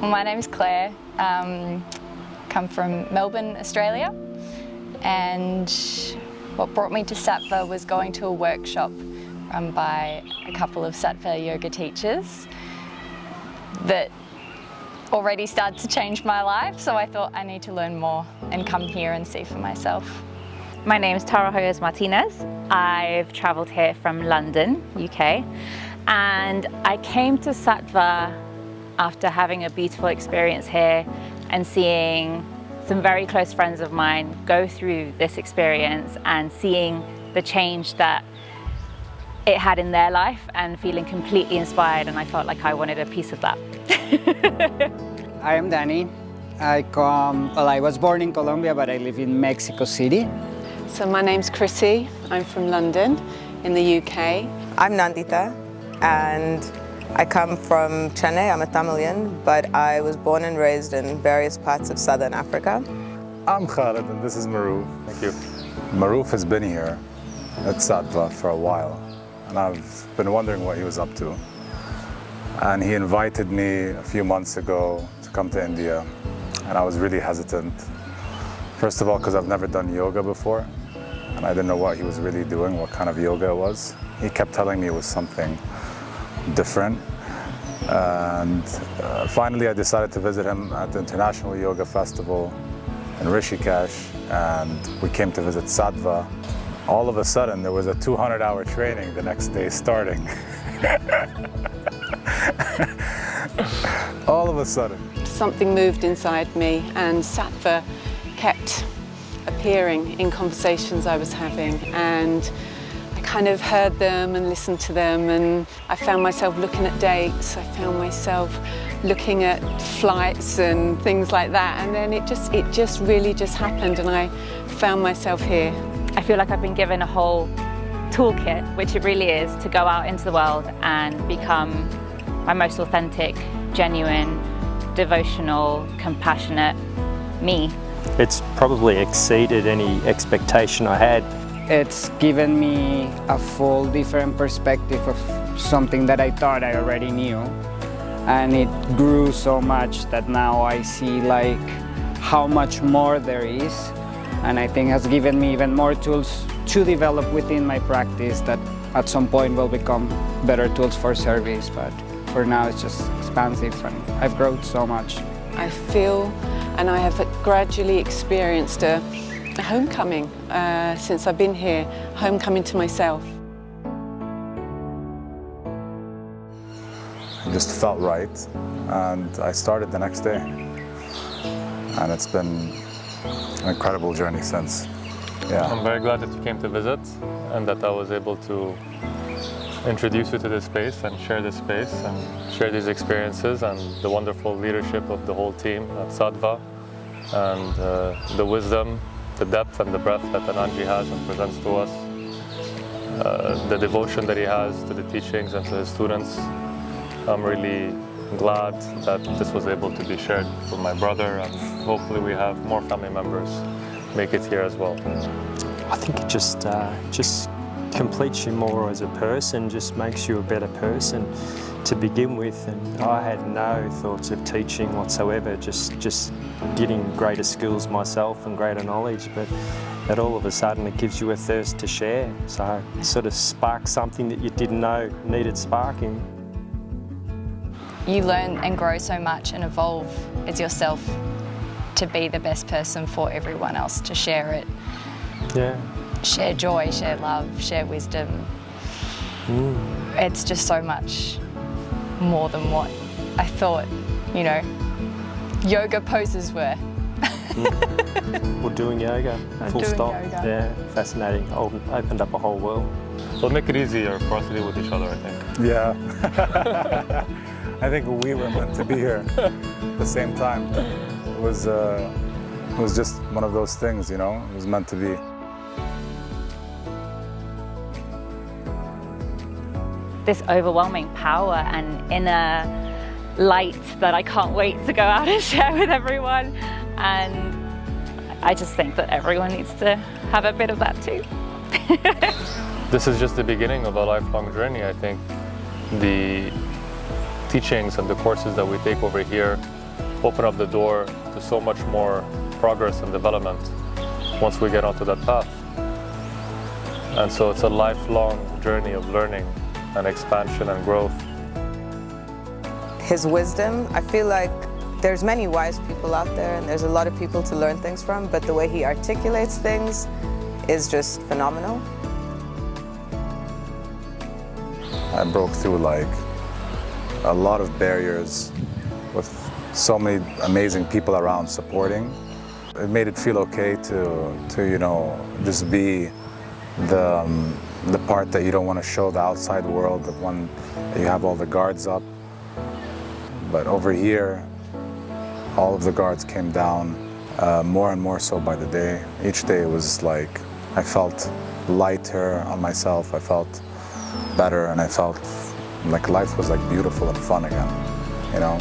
My name's Claire, come from Melbourne, Australia, and what brought me to Sattva was going to a workshop run by a couple of Sattva Yoga teachers that already started to change my life, so I thought I need to learn more and come here and see for myself. My name is Tara Hoyos Martinez. I've travelled here from London, UK, and I came to Sattva after having a beautiful experience here and seeing some very close friends of mine go through this experience and seeing the change that it had in their life and feeling completely inspired, and I felt like I wanted a piece of that. I am Danny. I was born in Colombia, but I live in Mexico City. So my name's Chrissy. I'm from London in the UK. I'm Nandita, and I come from Chennai. I'm a Tamilian, but I was born and raised in various parts of southern Africa. I'm Khaled, and this is Maruf. Thank you. Maruf has been here at Sattva for a while, and I've been wondering what he was up to. And he invited me a few months ago to come to India, and I was really hesitant. First of all, because I've never done yoga before, and I didn't know what he was really doing, what kind of yoga it was. He kept telling me it was something different, and finally I decided to visit him at the International Yoga Festival in Rishikesh, and we came to visit Sattva. All of a sudden there was a 200-hour training the next day starting. All of a sudden. Something moved inside me, and Sattva kept appearing in conversations I was having, and I kind of heard them and listened to them, and I found myself looking at dates, I found myself looking at flights and things like that, and then it just really happened, and I found myself here. I feel like I've been given a whole toolkit, which it really is, to go out into the world and become my most authentic, genuine, devotional, compassionate me. It's probably exceeded any expectation I had. It's given me a full different perspective of something that I thought I already knew. And it grew so much that now I see like how much more there is. And I think has given me even more tools to develop within my practice that at some point will become better tools for service. But for now it's just expansive, and I've grown so much. I feel, and I have gradually experienced a homecoming since I've been here, homecoming to myself. It just felt right, and I started the next day. And it's been an incredible journey since. Yeah. I'm very glad that you came to visit and that I was able to introduce you to this space and share this space and share these experiences and the wonderful leadership of the whole team at Sattva, and the wisdom, the depth and the breadth that Anand Ji has and presents to us, the devotion that he has to the teachings and to his students. I'm really glad that this was able to be shared with my brother, and hopefully we have more family members make it here as well. I think it just completes you more as a person, just makes you a better person to begin with. And I had no thoughts of teaching whatsoever, just getting greater skills myself and greater knowledge, but all of a sudden it gives you a thirst to share. So it sort of sparks something that you didn't know needed sparking. You learn and grow so much and evolve as yourself to be the best person for everyone else, to share it. Yeah. Share joy, share love, share wisdom. It's just so much more than what I thought, yoga poses were. Or doing yoga, full stop. Yoga. Yeah, fascinating. Opened up a whole world. It'll make it easier for us to deal with each other, I think. Yeah. I think we were meant to be here at the same time. It was just one of those things, it was meant to be. This overwhelming power and inner light that I can't wait to go out and share with everyone, and I just think that everyone needs to have a bit of that too. This is just the beginning of a lifelong journey. I think the teachings and the courses that we take over here open up the door to so much more progress and development once we get onto that path. And so it's a lifelong journey of learning and expansion and growth. His wisdom, I feel like there's many wise people out there and there's a lot of people to learn things from, but the way he articulates things is just phenomenal. I broke through like a lot of barriers with so many amazing people around supporting. It made it feel okay to you know, just be the part that you don't want to show the outside world, the one that you have all the guards up. But over here, all of the guards came down more and more so by the day. Each day it was like I felt lighter on myself, I felt better, and I felt like life was like beautiful and fun again, you know?